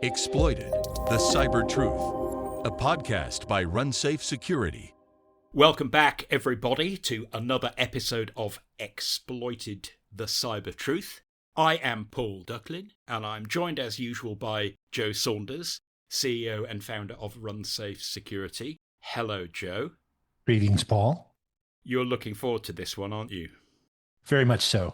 Exploited, the Cyber Truth, a podcast by RunSafe Security. Welcome back, everybody, to another episode of Exploited, the Cyber Truth. I am Paul Ducklin, and I'm joined as usual by Joe Saunders, CEO and founder of RunSafe Security. Hello, Joe. Greetings, Paul. You're looking forward to this one, aren't you? Very much so.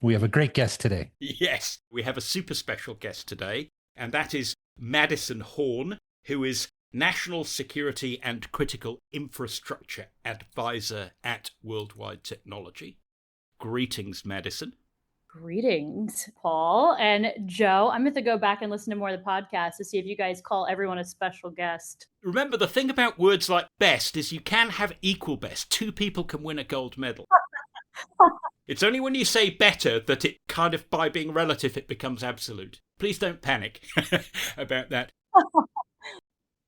We have a great guest today. Yes, we have a super special guest today, and that is Madison Horn, who is National Security and Critical Infrastructure Advisor at Worldwide Technology. Greetings, Madison. Greetings, Paul and Joe. I'm going to go back and listen to more of the podcast to see if you guys call everyone a special guest. Remember, the thing about words like best is you can have equal best. Two people can win a gold medal. It's only when you say better that it kind of, by being relative, it becomes absolute. Please don't panic about that.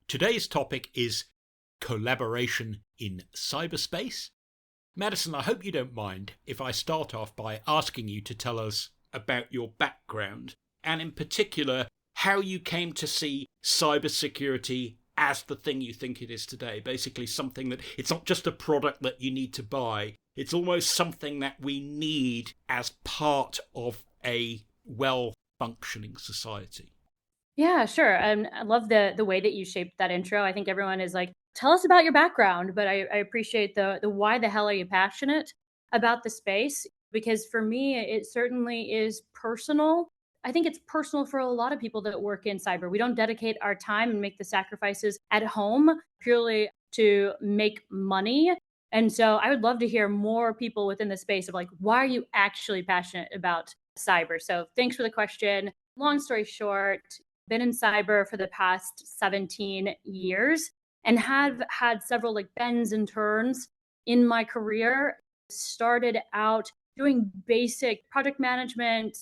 Today's topic is collaboration in cyberspace. Madison, I hope you don't mind if I start off by asking you to tell us about your background, and in particular, how you came to see cybersecurity as the thing you think it is today. Basically something that, it's not just a product that you need to buy, it's almost something that we need as part of a well-functioning society. Yeah, sure. I love the way that you shaped that intro. I think everyone is like, tell us about your background, but I appreciate the why the hell are you passionate about the space? Because for me, it certainly is personal. I think it's personal for a lot of people that work in cyber. We don't dedicate our time and make the sacrifices at home purely to make money. And so I would love to hear more people within the space of like, why are you actually passionate about cyber? So thanks for the question. Long story short, been in cyber for the past 17 years and have had several like bends and turns in my career. Started out doing basic project management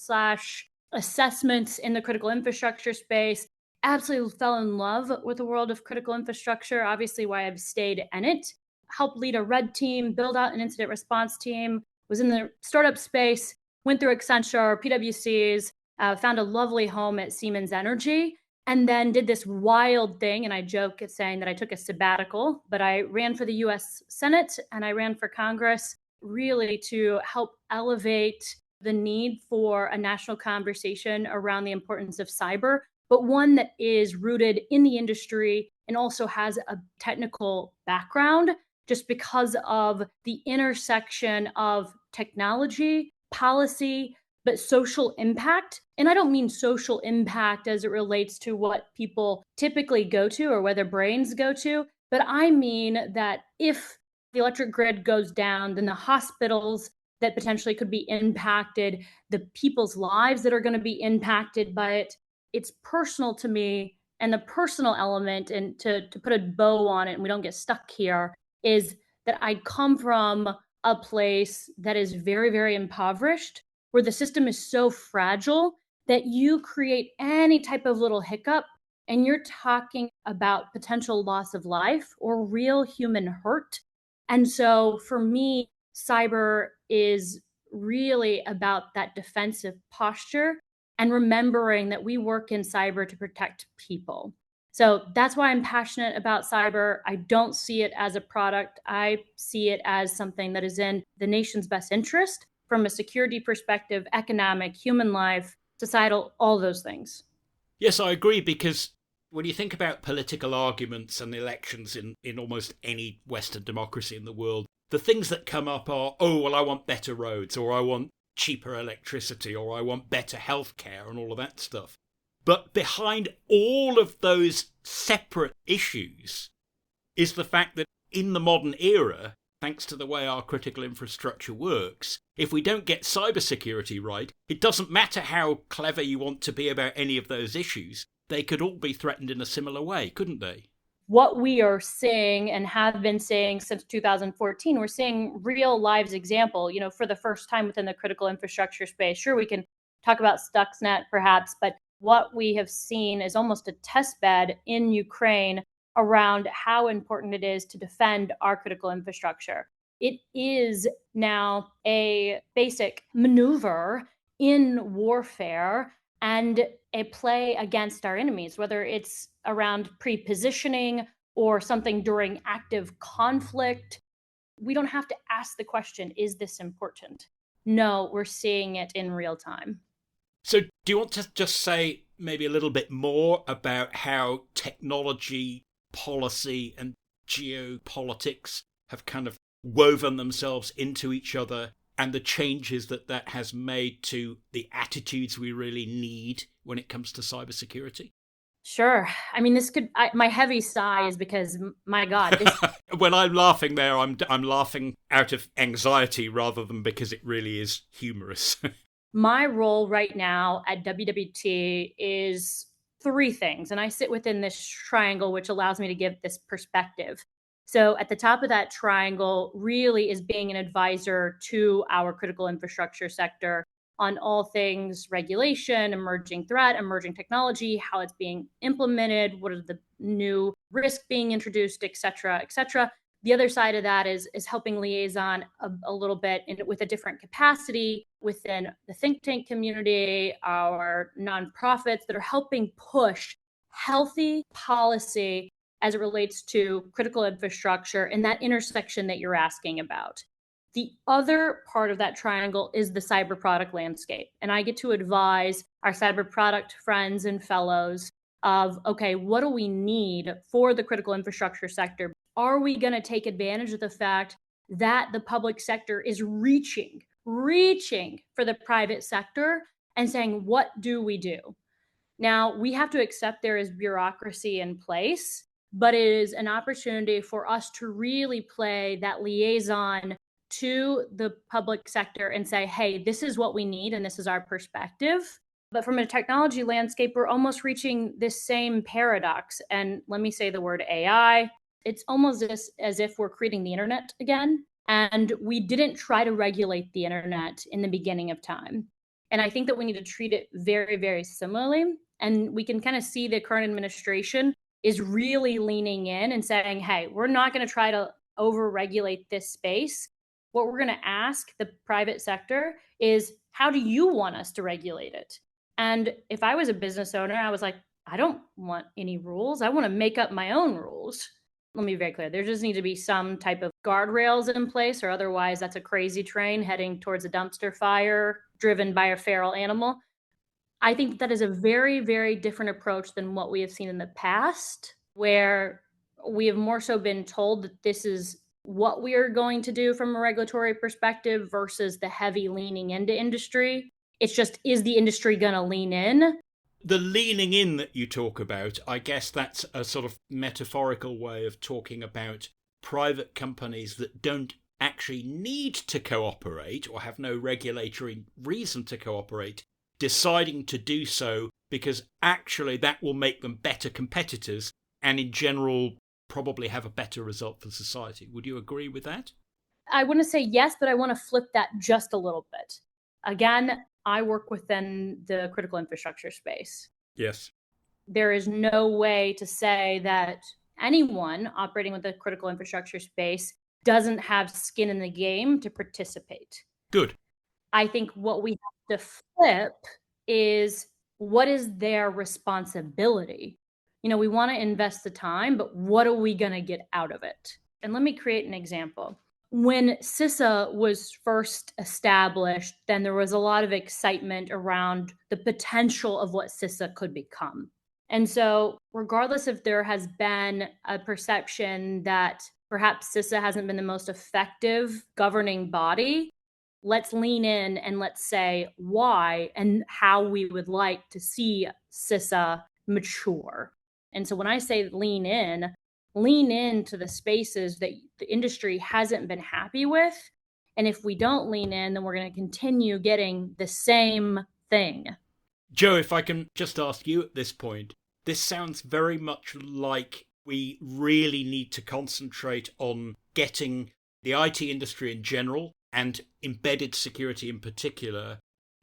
/ assessments in the critical infrastructure space. Absolutely fell in love with the world of critical infrastructure, obviously why I've stayed in it. Helped lead a red team, build out an incident response team, was in the startup space, went through Accenture, PwC's, found a lovely home at Siemens Energy, and then did this wild thing. And I joke at saying that I took a sabbatical, but I ran for the US Senate and I ran for Congress really to help elevate the need for a national conversation around the importance of cyber, but one that is rooted in the industry and also has a technical background just because of the intersection of technology, policy, but social impact. And I don't mean social impact as it relates to what people typically go to or where their brains go to, but I mean that if the electric grid goes down, then the hospitals that potentially could be impacted, the people's lives that are going to be impacted by it, it's personal to me. And the personal element, and to put a bow on it and we don't get stuck here, is that I come from a place that is very, very impoverished, where the system is so fragile that you create any type of little hiccup and you're talking about potential loss of life or real human hurt. And so for me, cyber is really about that defensive posture and remembering that we work in cyber to protect people. So that's why I'm passionate about cyber. I don't see it as a product. I see it as something that is in the nation's best interest from a security perspective, economic, human life, societal, all those things. Yes, I agree, because when you think about political arguments and elections in almost any Western democracy in the world, the things that come up are, oh, well, I want better roads, or I want cheaper electricity, or I want better healthcare and all of that stuff. But behind all of those separate issues is the fact that in the modern era, thanks to the way our critical infrastructure works, if we don't get cybersecurity right, it doesn't matter how clever you want to be about any of those issues. They could all be threatened in a similar way, couldn't they? What we are seeing and have been seeing since 2014, we're seeing real lives example, for the first time within the critical infrastructure space. Sure, we can talk about Stuxnet perhaps, but what we have seen is almost a test bed in Ukraine around how important it is to defend our critical infrastructure. It is now a basic maneuver in warfare and a play against our enemies, whether it's around pre-positioning or something during active conflict. We don't have to ask the question, is this important? No, we're seeing it in real time. So do you want to just say maybe a little bit more about how technology, policy, and geopolitics have kind of woven themselves into each other, and the changes that has made to the attitudes we really need when it comes to cybersecurity? Sure. I mean, my heavy sigh is because, my God, this. When I'm laughing there, I'm laughing out of anxiety rather than because it really is humorous. My role right now at WWT is three things, and I sit within this triangle, which allows me to give this perspective. So at the top of that triangle really is being an advisor to our critical infrastructure sector on all things regulation, emerging threat, emerging technology, how it's being implemented, what are the new risks being introduced, et cetera, et cetera. The other side of that is helping liaison a little bit with a different capacity within the think tank community, our nonprofits that are helping push healthy policy as it relates to critical infrastructure and that intersection that you're asking about. The other part of that triangle is the cyber product landscape. And I get to advise our cyber product friends and fellows of, okay, what do we need for the critical infrastructure sector? Are we going to take advantage of the fact that the public sector is reaching for the private sector and saying, what do we do? Now, we have to accept there is bureaucracy in place, but it is an opportunity for us to really play that liaison to the public sector and say, hey, this is what we need and this is our perspective. But from a technology landscape, we're almost reaching this same paradox. And let me say the word AI. It's almost as if we're creating the internet again. And we didn't try to regulate the internet in the beginning of time. And I think that we need to treat it very, very similarly. And we can kind of see the current administration is really leaning in and saying, hey, we're not going to try to over-regulate this space. What we're going to ask the private sector is, how do you want us to regulate it? And if I was a business owner, I was like, I don't want any rules. I want to make up my own rules. Let me be very clear. There just need to be some type of guardrails in place, or otherwise that's a crazy train heading towards a dumpster fire driven by a feral animal. I think that is a very, very different approach than what we have seen in the past, where we have more so been told that this is what we are going to do from a regulatory perspective versus the heavy leaning into industry. It's just, is the industry going to lean in? The leaning in that you talk about, I guess that's a sort of metaphorical way of talking about private companies that don't actually need to cooperate or have no regulatory reason to cooperate, deciding to do so because actually that will make them better competitors and in general probably have a better result for society. Would you agree with that? I want to say yes, but I want to flip that just a little bit. Again, I work within the critical infrastructure space. Yes. There is no way to say that anyone operating with the critical infrastructure space doesn't have skin in the game to participate. Good. I think what we have to flip is, what is their responsibility? You know, we want to invest the time, but what are we going to get out of it? And let me create an example. When CISA was first established, then there was a lot of excitement around the potential of what CISA could become. And so regardless if there has been a perception that perhaps CISA hasn't been the most effective governing body, let's lean in and let's say why and how we would like to see CISA mature. And so when I say lean into the spaces that the industry hasn't been happy with. And if we don't lean in, then we're going to continue getting the same thing. Joe, if I can just ask you at this point, this sounds very much like we really need to concentrate on getting the IT industry in general and embedded security in particular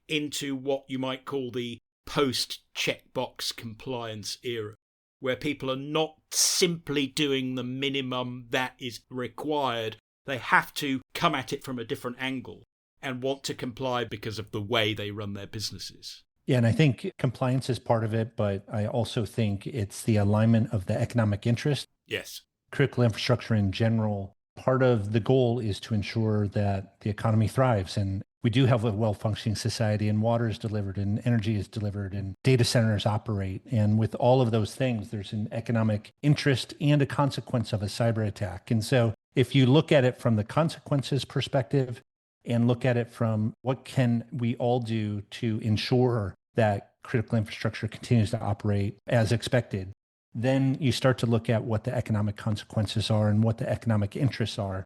into what you might call the post-checkbox compliance era, where people are not simply doing the minimum that is required. They have to come at it from a different angle and want to comply because of the way they run their businesses. Yeah, and I think compliance is part of it, but I also think it's the alignment of the economic interest. Yes. Critical infrastructure in general, part of the goal is to ensure that the economy thrives. And we do have a well-functioning society, and water is delivered, and energy is delivered, and data centers operate. And with all of those things, there's an economic interest and a consequence of a cyber attack. And so if you look at it from the consequences perspective and look at it from what can we all do to ensure that critical infrastructure continues to operate as expected, then you start to look at what the economic consequences are and what the economic interests are.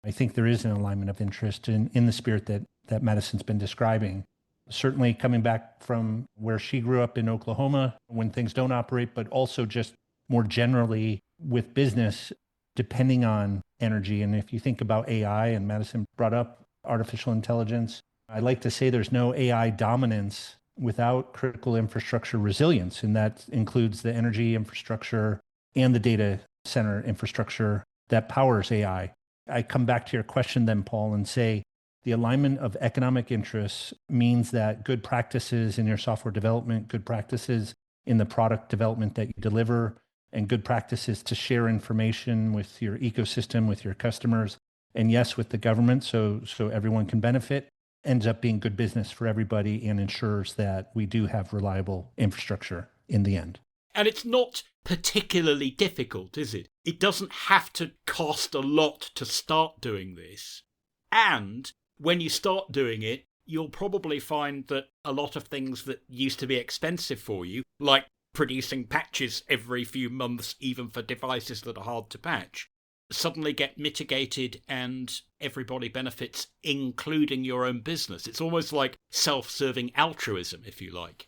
I think there is an alignment of interest in the spirit that Madison's been describing. Certainly coming back from where she grew up in Oklahoma when things don't operate, but also just more generally with business, depending on energy. And if you think about AI, and Madison brought up artificial intelligence, I like to say there's no AI dominance without critical infrastructure resilience. And that includes the energy infrastructure and the data center infrastructure that powers AI. I come back to your question then, Paul, and say the alignment of economic interests means that good practices in your software development, good practices in the product development that you deliver, and good practices to share information with your ecosystem, with your customers, and yes, with the government, so everyone can benefit, ends up being good business for everybody and ensures that we do have reliable infrastructure in the end. And it's not particularly difficult, is it? It doesn't have to cost a lot to start doing this. And when you start doing it, you'll probably find that a lot of things that used to be expensive for you, like producing patches every few months, even for devices that are hard to patch, suddenly get mitigated and everybody benefits, including your own business. It's almost like self-serving altruism, if you like.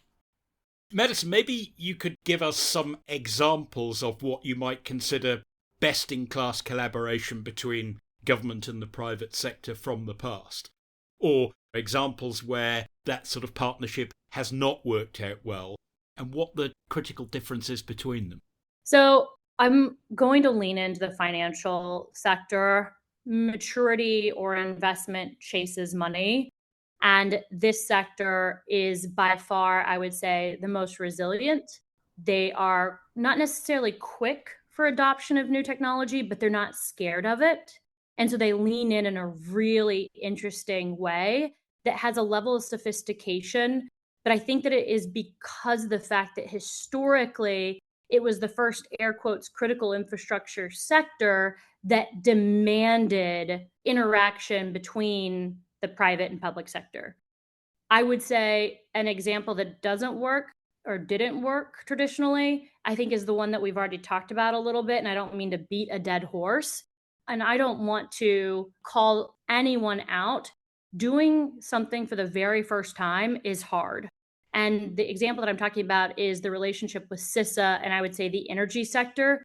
Madison, maybe you could give us some examples of what you might consider best-in-class collaboration between government and the private sector from the past, or examples where that sort of partnership has not worked out well, and what the critical difference is between them. So I'm going to lean into the financial sector. Maturity or investment chases money. And this sector is by far, I would say, the most resilient. They are not necessarily quick for adoption of new technology, but they're not scared of it. And so they lean in a really interesting way that has a level of sophistication. But I think that it is because of the fact that historically, it was the first air quotes critical infrastructure sector that demanded interaction between the private and public sector. I would say an example that doesn't work or didn't work traditionally, I think is the one that we've already talked about a little bit. And I don't mean to beat a dead horse. And I don't want to call anyone out. Doing something for the very first time is hard. And the example that I'm talking about is the relationship with CISA and I would say the energy sector.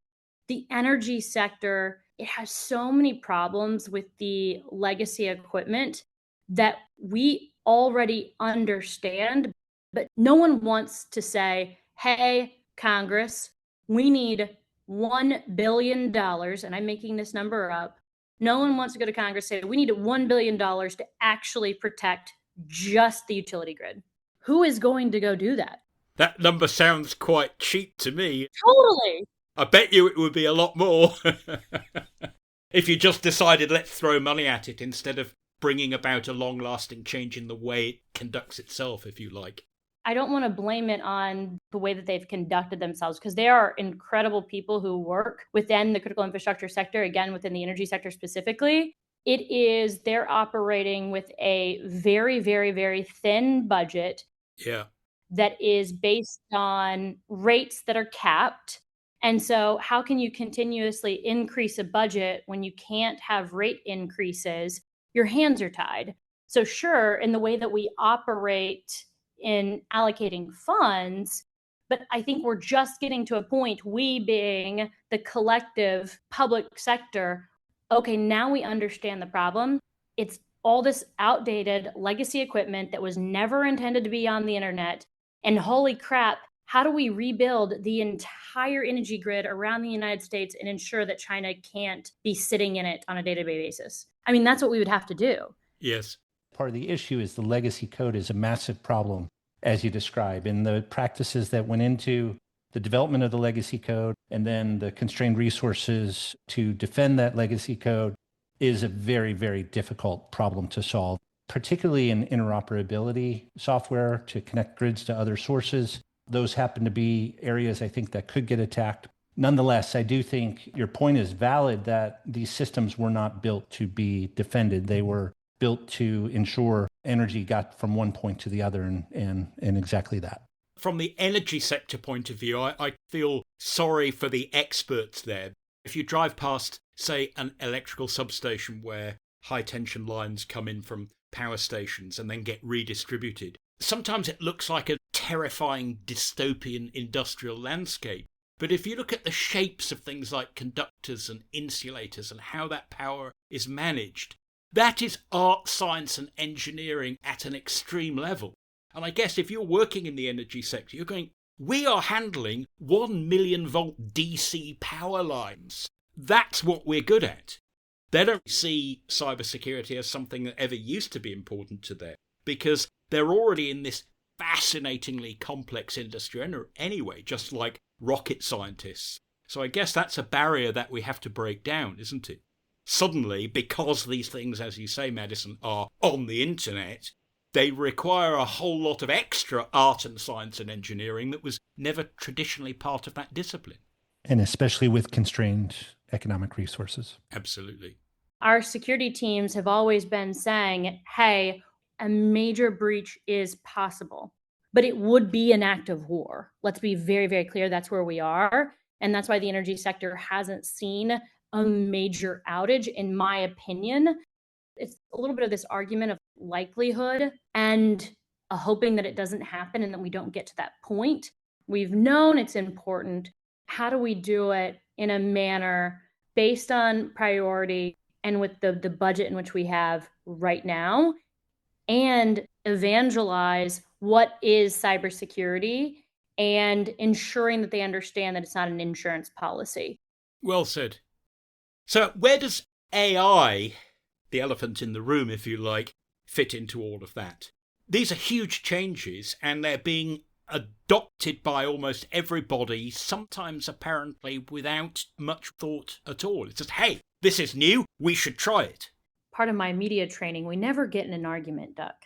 The energy sector, it has so many problems with the legacy equipment that we already understand, but no one wants to say, hey, Congress, we need $1 billion, and I'm making this number up. No one wants to go to Congress and say, we need $1 billion to actually protect just the utility grid. Who is going to go do that? That number sounds quite cheap to me. Totally. I bet you it would be a lot more if you just decided let's throw money at it instead of bringing about a long-lasting change in the way it conducts itself, if you like. I don't want to blame it on the way that they've conducted themselves because they are incredible people who work within the critical infrastructure sector, again, within the energy sector specifically. They're operating with a very, very, very thin budget. Yeah. That is based on rates that are capped. And so how can you continuously increase a budget when you can't have rate increases? Your hands are tied. So sure, in the way that we operate in allocating funds, but I think we're just getting to a point, we being the collective public sector, okay, now we understand the problem. It's all this outdated legacy equipment that was never intended to be on the internet. And holy crap, how do we rebuild the entire energy grid around the United States and ensure that China can't be sitting in it on a day-to-day basis? I mean, that's what we would have to do. Yes. Part of the issue is the legacy code is a massive problem. as you describe, and the practices that went into the development of the legacy code and then the constrained resources to defend that legacy code is a very, very difficult problem to solve, particularly in interoperability software to connect grids to other sources. Those happen to be areas I think that could get attacked. Nonetheless, I do think your point is valid that these systems were not built to be defended. They were built to ensure energy got from one point to the other and exactly that. From the energy sector point of view, I feel sorry for the experts there. If you drive past, say, an electrical substation where high tension lines come in from power stations and then get redistributed, sometimes it looks like a terrifying dystopian industrial landscape. But if you look at the shapes of things like conductors and insulators and how that power is managed, that is art, science and engineering at an extreme level. And I guess if you're working in the energy sector, you're going, we are handling 1 million volt DC power lines. That's what we're good at. They don't see cybersecurity as something that ever used to be important to them because they're already in this fascinatingly complex industry anyway, just like rocket scientists. So I guess that's a barrier that we have to break down, isn't it? Suddenly, because these things, as you say, Madison, are on the internet, they require a whole lot of extra art and science and engineering that was never traditionally part of that discipline. And especially with constrained economic resources. Absolutely. Our security teams have always been saying, hey, a major breach is possible, but it would be an act of war. Let's be very, very clear. That's where we are. And that's why the energy sector hasn't seen a major outage, in my opinion. It's a little bit of this argument of likelihood and hoping that it doesn't happen and that we don't get to that point. We've known it's important. How do we do it in a manner based on priority and with the budget in which we have right now, and evangelize what is cybersecurity and ensuring that they understand that it's not an insurance policy? Well said. So where does AI, the elephant in the room, if you like, fit into all of that? These are huge changes and they're being adopted by almost everybody, sometimes apparently without much thought at all. It's just, hey, this is new, we should try it. Part of my media training, we never get in an argument, Duck.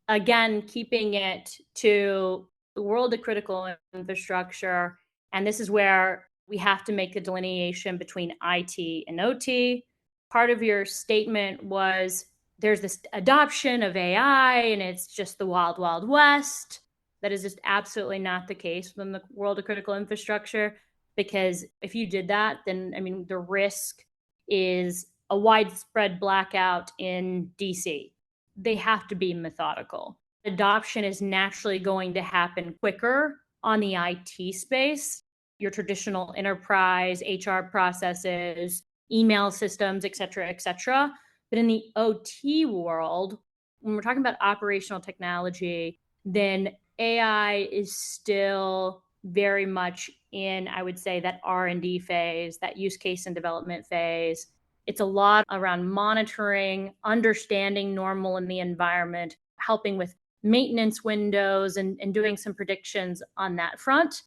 Again, keeping it to the world of critical infrastructure. And this is where we have to make the delineation between IT and OT. Part of your statement was there's this adoption of AI and it's just the wild, wild west. That is just absolutely not the case within the world of critical infrastructure. Because if you did that, then, I mean, the risk is a widespread blackout in DC. They have to be methodical. Adoption is naturally going to happen quicker on the IT space. Your traditional enterprise, HR processes, email systems, et cetera, et cetera. But in the OT world, when we're talking about operational technology, then AI is still very much in, I would say, that R&D phase, that use case and development phase. It's a lot around monitoring, understanding normal in the environment, helping with maintenance windows and doing some predictions on that front.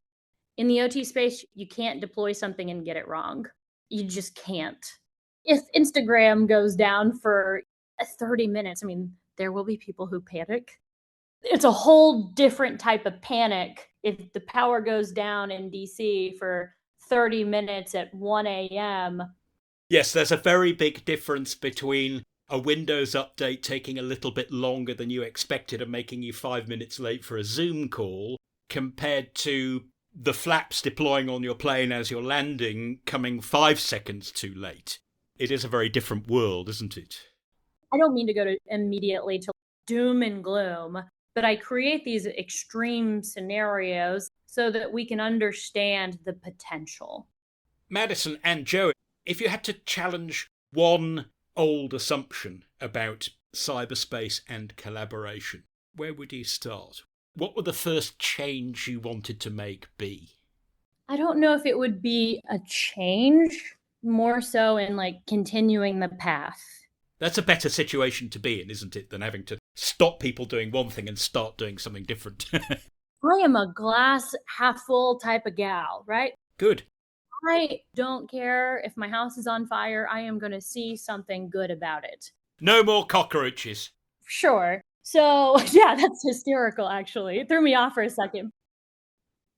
In the OT space, you can't deploy something and get it wrong. You just can't. If Instagram goes down for 30 minutes, I mean, there will be people who panic. It's a whole different type of panic if the power goes down in DC for 30 minutes at 1 a.m. Yes, there's a very big difference between a Windows update taking a little bit longer than you expected and making you 5 minutes late for a Zoom call compared to the flaps deploying on your plane as you're landing coming 5 seconds too late. It is a very different world, isn't it? I don't mean to go immediately to doom and gloom, but I create these extreme scenarios so that we can understand the potential. Madison and Joe, if you had to challenge one old assumption about cyberspace and collaboration, where would you start? What would the first change you wanted to make be? I don't know if it would be a change, more so in like continuing the path. That's a better situation to be in, isn't it, than having to stop people doing one thing and start doing something different. I am a glass half full type of gal, right? Good. I don't care if my house is on fire. I am going to see something good about it. No more cockroaches. Sure. So, yeah, that's hysterical, actually. It threw me off for a second.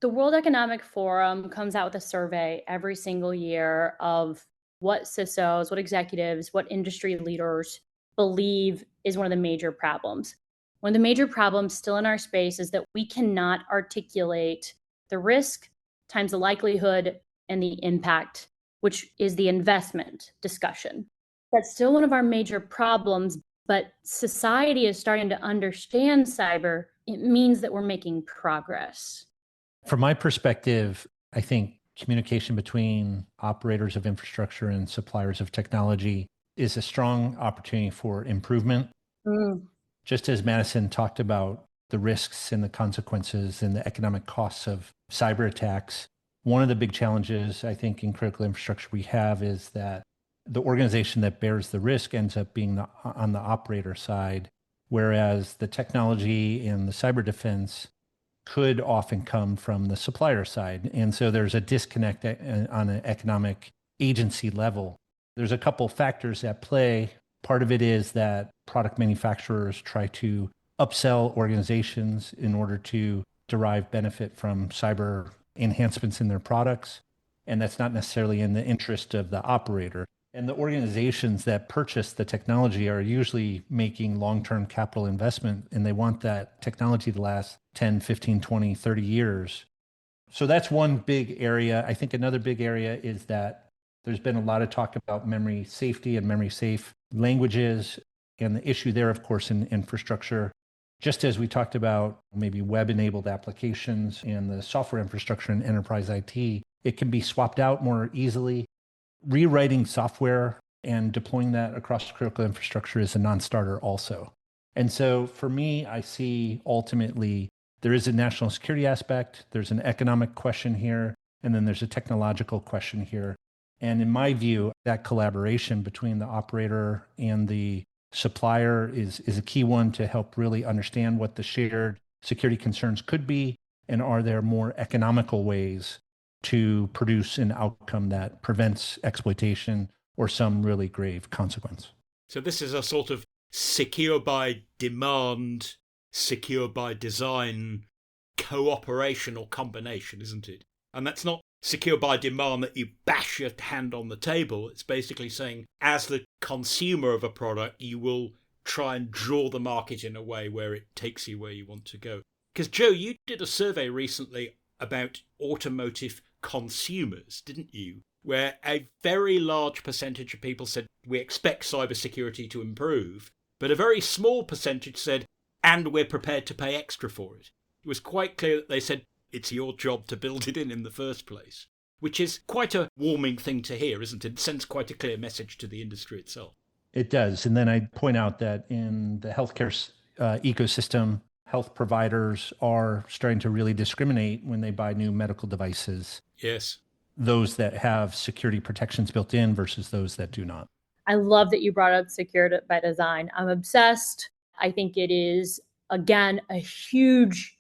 The World Economic Forum comes out with a survey every single year of what CISOs, what executives, what industry leaders believe is one of the major problems. One of the major problems still in our space is that we cannot articulate the risk times the likelihood and the impact, which is the investment discussion. That's still one of our major problems, but society is starting to understand cyber. It means that we're making progress. From my perspective, I think communication between operators of infrastructure and suppliers of technology is a strong opportunity for improvement. Just as Madison talked about the risks and the consequences and the economic costs of cyber attacks, one of the big challenges I think in critical infrastructure we have is that the organization that bears the risk ends up being on the operator side, whereas the technology and the cyber defense could often come from the supplier side. And so there's a disconnect on an economic agency level. There's a couple factors at play. Part of it is that product manufacturers try to upsell organizations in order to derive benefit from cyber enhancements in their products. And that's not necessarily in the interest of the operator. And the organizations that purchase the technology are usually making long-term capital investment, and they want that technology to last 10, 15, 20, 30 years. So that's one big area. I think another big area is that there's been a lot of talk about memory safety and memory safe languages, and the issue there, of course, in infrastructure. Just as we talked about maybe web-enabled applications and the software infrastructure in enterprise IT, it can be swapped out more easily. Rewriting software and deploying that across critical infrastructure is a non-starter also. And so for me, I see ultimately there is a national security aspect, there's an economic question here, and then there's a technological question here. And in my view, that collaboration between the operator and the supplier is a key one to help really understand what the shared security concerns could be, and are there more economical ways to produce an outcome that prevents exploitation or some really grave consequence. So this is a sort of secure by demand, secure by design cooperation or combination, isn't it? And that's not secure by demand that you bash your hand on the table. It's basically saying, as the consumer of a product, you will try and draw the market in a way where it takes you where you want to go. Because Joe, you did a survey recently about automotive consumers, didn't you? Where a very large percentage of people said, we expect cybersecurity to improve, but a very small percentage said, and we're prepared to pay extra for it. It was quite clear that they said, it's your job to build it in the first place, which is quite a warming thing to hear, isn't it? It sends quite a clear message to the industry itself. It does. And then I'd point out that in the healthcare ecosystem, health providers are starting to really discriminate when they buy new medical devices. Yes. Those that have security protections built in versus those that do not. I love that you brought up secured by design. I'm obsessed. I think it is, again, a huge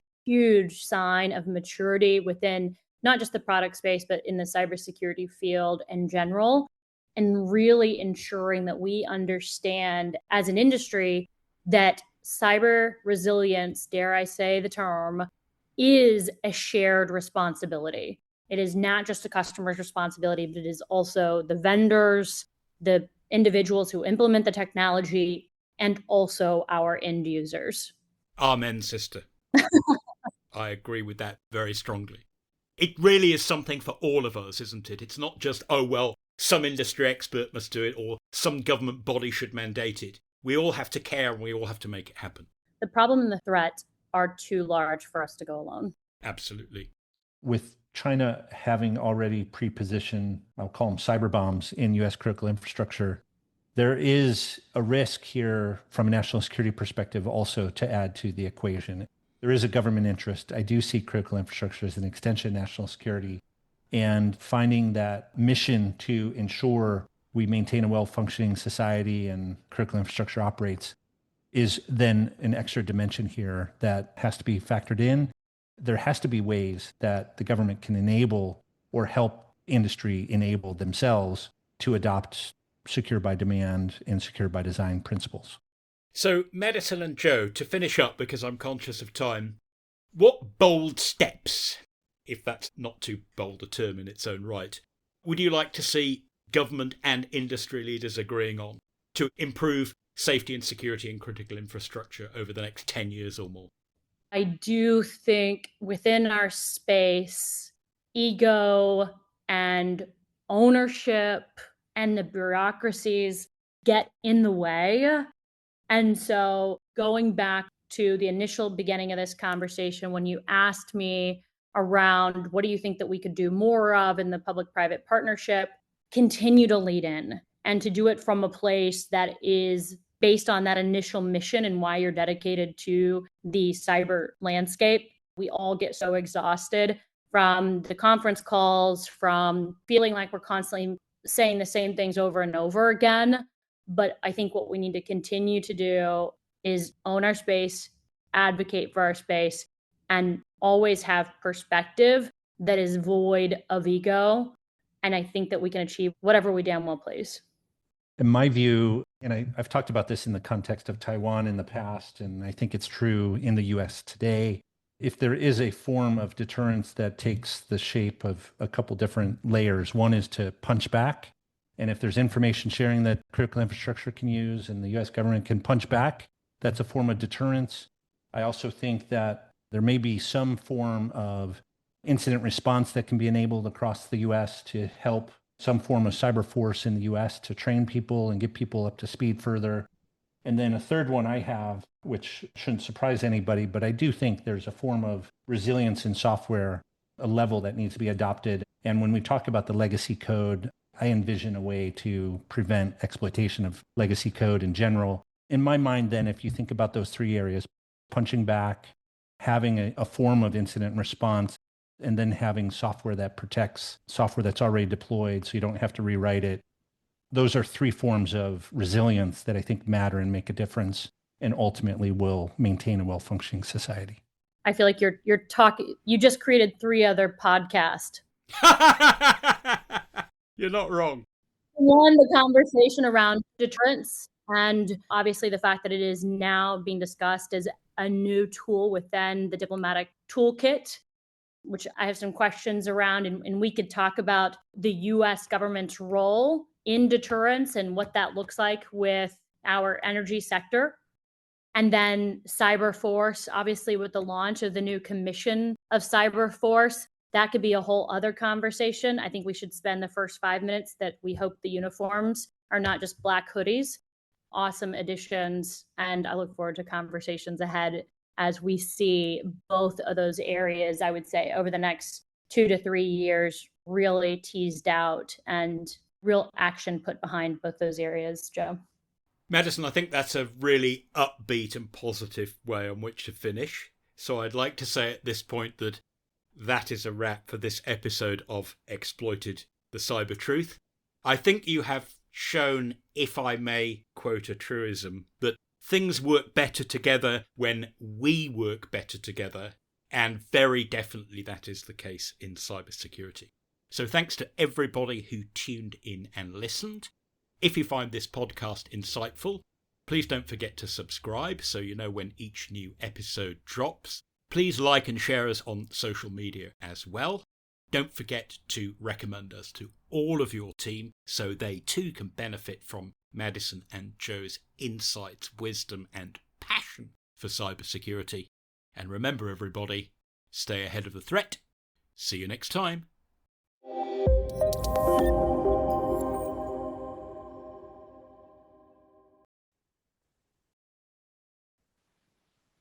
sign of maturity within not just the product space, but in the cybersecurity field in general, and really ensuring that we understand as an industry that cyber resilience, dare I say the term, is a shared responsibility. It is not just the customer's responsibility, but it is also the vendors, the individuals who implement the technology, and also our end users. Amen, sister. I agree with that very strongly. It really is something for all of us, isn't it? It's not just, oh, well, some industry expert must do it or some government body should mandate it. We all have to care and we all have to make it happen. The problem and the threat are too large for us to go alone. Absolutely. With China having already pre-positioned, I'll call them cyber bombs in U.S. critical infrastructure, there is a risk here from a national security perspective also to add to the equation. There is a government interest. I do see critical infrastructure as an extension of national security, and finding that mission to ensure we maintain a well-functioning society and critical infrastructure operates is then an extra dimension here that has to be factored in. There has to be ways that the government can enable or help industry enable themselves to adopt secure by demand and secure by design principles. So, Madison and Joe, to finish up, because I'm conscious of time, what bold steps, if that's not too bold a term in its own right, would you like to see government and industry leaders agreeing on to improve safety and security in critical infrastructure over the next 10 years or more? I do think within our space, ego and ownership and the bureaucracies get in the way. And so going back to the initial beginning of this conversation, when you asked me around what do you think that we could do more of in the public-private partnership, continue to lead in and to do it from a place that is based on that initial mission and why you're dedicated to the cyber landscape. We all get so exhausted from the conference calls, from feeling like we're constantly saying the same things over and over again. But I think what we need to continue to do is own our space, advocate for our space, and always have perspective that is void of ego. And I think that we can achieve whatever we damn well please. In my view, and I've talked about this in the context of Taiwan in the past, and I think it's true in the US today, if there is a form of deterrence that takes the shape of a couple different layers, one is to punch back. And if there's information sharing that critical infrastructure can use and the US government can punch back, that's a form of deterrence. I also think that there may be some form of incident response that can be enabled across the US to help some form of cyber force in the US to train people and get people up to speed further. And then a third one I have, which shouldn't surprise anybody, but I do think there's a form of resilience in software, a level that needs to be adopted. And when we talk about the legacy code, I envision a way to prevent exploitation of legacy code in general. In my mind, then, if you think about those three areas, punching back, having a form of incident response, and then having software that protects software that's already deployed so you don't have to rewrite it. Those are three forms of resilience that I think matter and make a difference and ultimately will maintain a well-functioning society. I feel like you're talking, you just created 3 other podcasts. You're not wrong. One, the conversation around deterrence, and obviously the fact that it is now being discussed as a new tool within the diplomatic toolkit, which I have some questions around, and we could talk about the US government's role in deterrence and what that looks like with our energy sector. And then cyber force, obviously with the launch of the new commission of cyber force, that could be a whole other conversation. I think we should spend the first 5 minutes that we hope the uniforms are not just black hoodies. Awesome additions. And I look forward to conversations ahead as we see both of those areas, I would say, over the next 2 to 3 years, really teased out and real action put behind both those areas, Joe. Madison, I think that's a really upbeat and positive way on which to finish. So I'd like to say at this point that is a wrap for this episode of Exploited, the Cyber Truth. I think you have shown, if I may quote a truism, that things work better together when we work better together, and very definitely that is the case in cybersecurity. So thanks to everybody who tuned in and listened. If you find this podcast insightful, please don't forget to subscribe so you know when each new episode drops. Please like and share us on social media as well. Don't forget to recommend us to all of your team so they too can benefit from Madison and Joe's insights, wisdom, and passion for cybersecurity. And remember, everybody, stay ahead of the threat. See you next time.